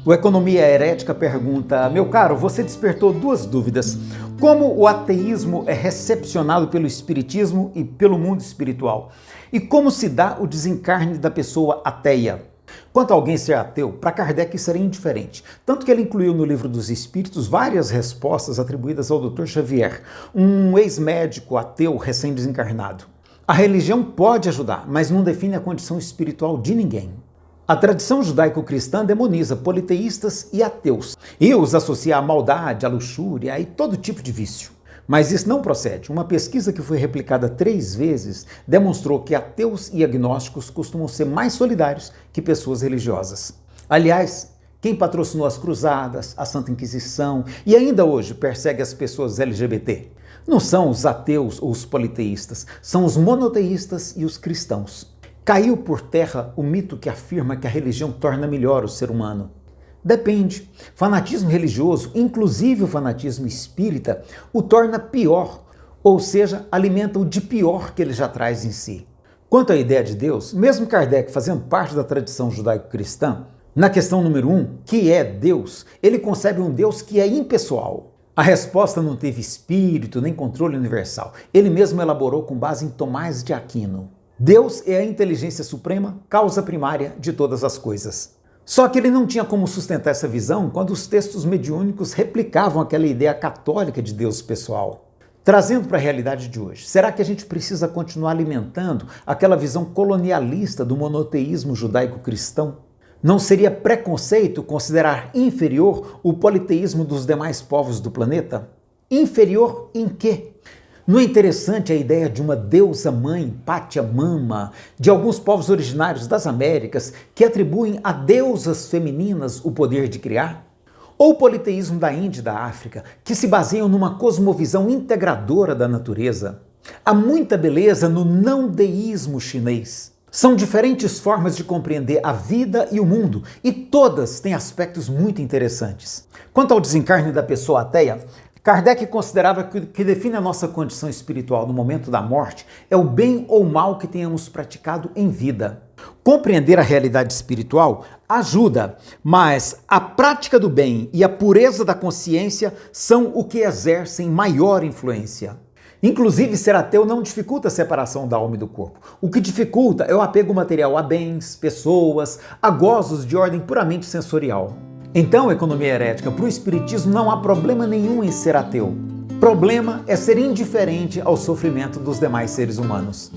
O Economia Herética pergunta: meu caro, você despertou duas dúvidas. Como o ateísmo é recepcionado pelo espiritismo e pelo mundo espiritual? E como se dá o desencarne da pessoa ateia? Quanto a alguém ser ateu, para Kardec isso era indiferente. Tanto que ele incluiu no Livro dos Espíritos várias respostas atribuídas ao Dr. Xavier, um ex-médico ateu recém-desencarnado. A religião pode ajudar, mas não define a condição espiritual de ninguém. A tradição judaico-cristã demoniza politeístas e ateus e os associa à maldade, à luxúria e todo tipo de vício. Mas isso não procede. Uma pesquisa que foi replicada 3 vezes demonstrou que ateus e agnósticos costumam ser mais solidários que pessoas religiosas. Aliás, quem patrocinou as cruzadas, a Santa Inquisição e ainda hoje persegue as pessoas LGBT? Não são os ateus ou os politeístas, são os monoteístas e os cristãos. Caiu por terra o mito que afirma que a religião torna melhor o ser humano. Depende. Fanatismo religioso, inclusive o fanatismo espírita, o torna pior, ou seja, alimenta o de pior que ele já traz em si. Quanto à ideia de Deus, mesmo Kardec fazendo parte da tradição judaico-cristã, na questão número 1, que é Deus, ele concebe um Deus que é impessoal. A resposta não teve espírito nem controle universal. Ele mesmo elaborou com base em Tomás de Aquino. Deus é a inteligência suprema, causa primária de todas as coisas. Só que ele não tinha como sustentar essa visão quando os textos mediúnicos replicavam aquela ideia católica de Deus pessoal. Trazendo para a realidade de hoje, será que a gente precisa continuar alimentando aquela visão colonialista do monoteísmo judaico-cristão? Não seria preconceito considerar inferior o politeísmo dos demais povos do planeta? Inferior em quê? Não é interessante a ideia de uma deusa-mãe, Pachamama, de alguns povos originários das Américas que atribuem a deusas femininas o poder de criar? Ou o politeísmo da Índia e da África, que se baseiam numa cosmovisão integradora da natureza? Há muita beleza no não-deísmo chinês. São diferentes formas de compreender a vida e o mundo, e todas têm aspectos muito interessantes. Quanto ao desencarne da pessoa ateia, Kardec considerava que o que define a nossa condição espiritual no momento da morte é o bem ou mal que tenhamos praticado em vida. Compreender a realidade espiritual ajuda, mas a prática do bem e a pureza da consciência são o que exercem maior influência. Inclusive, ser ateu não dificulta a separação da alma e do corpo. O que dificulta é o apego material a bens, pessoas, a gozos de ordem puramente sensorial. Então, economia herética, para o espiritismo não há problema nenhum em ser ateu. Problema é ser indiferente ao sofrimento dos demais seres humanos.